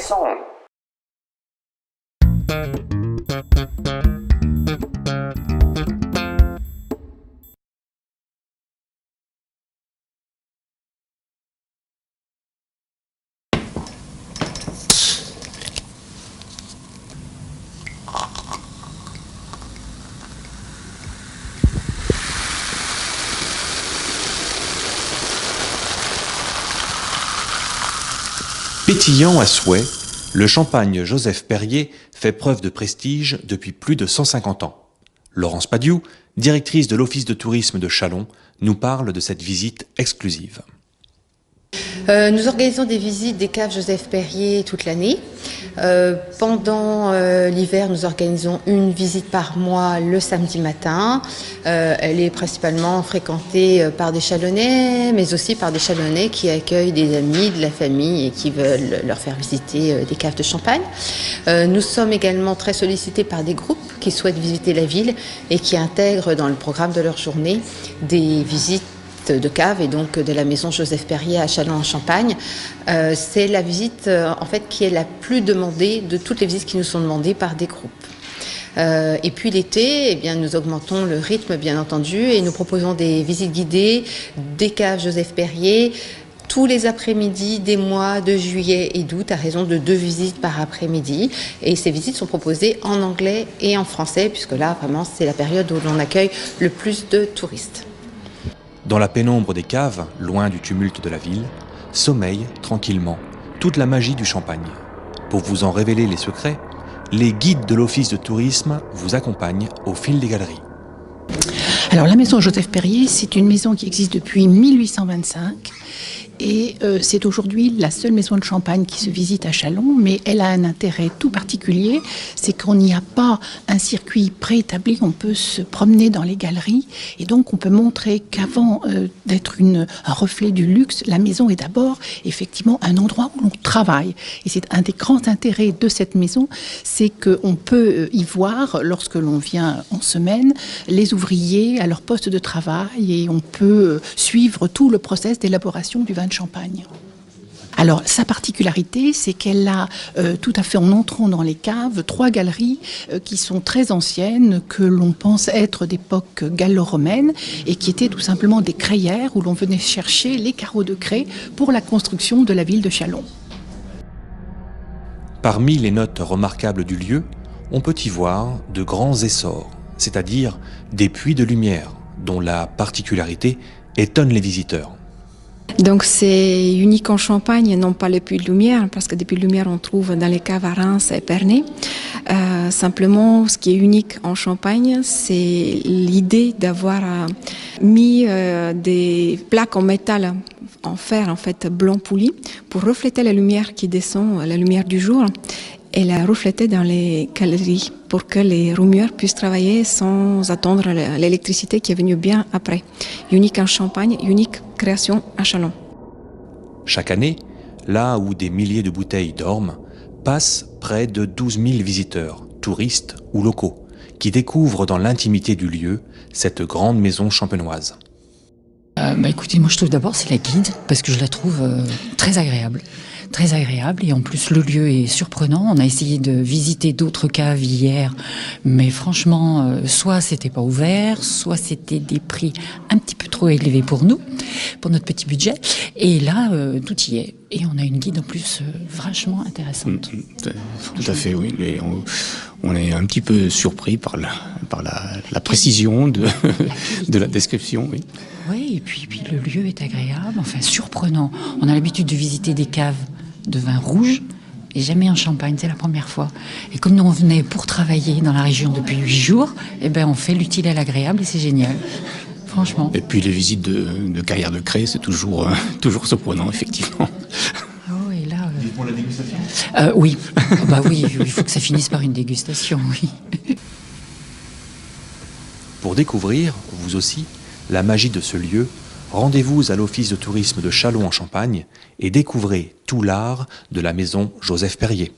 song. Pétillant à souhait, le champagne Joseph Perrier fait preuve de prestige depuis plus de 150 ans. Laurence Padiou, directrice de l'Office de tourisme de Châlons, nous parle de cette visite exclusive. Nous organisons des visites des caves Joseph Perrier toute l'année. Pendant l'hiver, nous organisons une visite par mois le samedi matin. Elle est principalement fréquentée par des Chalonnais, mais aussi par des Chalonnais qui accueillent des amis, de la famille et qui veulent leur faire visiter des caves de champagne. Nous sommes également très sollicités par des groupes qui souhaitent visiter la ville et qui intègrent dans le programme de leur journée des visites de cave et donc de la maison Joseph Perrier à Châlons-en-Champagne. C'est la visite en fait qui est la plus demandée de toutes les visites qui nous sont demandées par des groupes. Et puis l'été, eh bien, nous augmentons le rythme bien entendu et nous proposons des visites guidées des caves Joseph Perrier tous les après-midi des mois de juillet et d'août à raison de 2 visites par après-midi. Et ces visites sont proposées en anglais et en français puisque là vraiment c'est la période où l'on accueille le plus de touristes. Dans la pénombre des caves, loin du tumulte de la ville, sommeille tranquillement toute la magie du champagne. Pour vous en révéler les secrets, les guides de l'Office de tourisme vous accompagnent au fil des galeries. Alors la maison Joseph Perrier, c'est une maison qui existe depuis 1825 et c'est aujourd'hui la seule maison de champagne qui se visite à Châlons, mais elle a un intérêt tout particulier, c'est qu'on n'y a pas un circuit préétabli, on peut se promener dans les galeries et donc on peut montrer qu'avant d'être un reflet du luxe, la maison est d'abord effectivement un endroit où l'on travaille. Et c'est un des grands intérêts de cette maison, c'est qu'on peut y voir, lorsque l'on vient en semaine, les ouvriers à leur poste de travail et on peut suivre tout le process d'élaboration du vin de champagne. Alors, sa particularité, c'est qu'elle a, tout à fait en entrant dans les caves, 3 galeries qui sont très anciennes, que l'on pense être d'époque gallo-romaine et qui étaient tout simplement des crayères où l'on venait chercher les carreaux de craie pour la construction de la ville de Châlons. Parmi les notes remarquables du lieu, on peut y voir de grands essors, c'est-à-dire des puits de lumière, dont la particularité étonne les visiteurs. Donc c'est unique en Champagne, non pas les puits de lumière, parce que des puits de lumière on trouve dans les caves à Reims et Pernay. Simplement, ce qui est unique en Champagne, c'est l'idée d'avoir mis des plaques en métal, en fer en fait, blanc poli, pour refléter la lumière qui descend, la lumière du jour, et la refléter dans les galeries pour que les roumeurs puissent travailler sans attendre l'électricité qui est venue bien après. Unique en Champagne, unique création à Châlons. Chaque année, là où des milliers de bouteilles dorment, passent près de 12 000 visiteurs, touristes ou locaux, qui découvrent dans l'intimité du lieu cette grande maison champenoise. Écoutez, moi je trouve d'abord c'est la guide, parce que je la trouve très agréable. Très agréable et en plus le lieu est surprenant. On a essayé de visiter d'autres caves hier, mais franchement, soit c'était pas ouvert, soit c'était des prix un petit peu trop élevés pour nous, pour notre petit budget. Et là, tout y est. Et on a une guide en plus vachement intéressante. Tout à fait, oui. Et on est un petit peu surpris par la précision de la description, oui. Oui, et puis le lieu est agréable, enfin surprenant. On a l'habitude de visiter des caves de vin rouge et jamais en Champagne, c'est la première fois. Et comme nous on venait pour travailler dans la région depuis 8 jours, eh ben on fait l'utile et l'agréable et c'est génial. Franchement. Et puis les visites de carrière de craie, c'est toujours surprenant, effectivement. Oh, et là. Pour la dégustation Oui. Bah oui, il faut que ça finisse par une dégustation, oui. Pour découvrir, vous aussi, la magie de ce lieu, rendez-vous à l'Office de tourisme de Châlons-en-Champagne et découvrez tout l'art de la maison Joseph Perrier.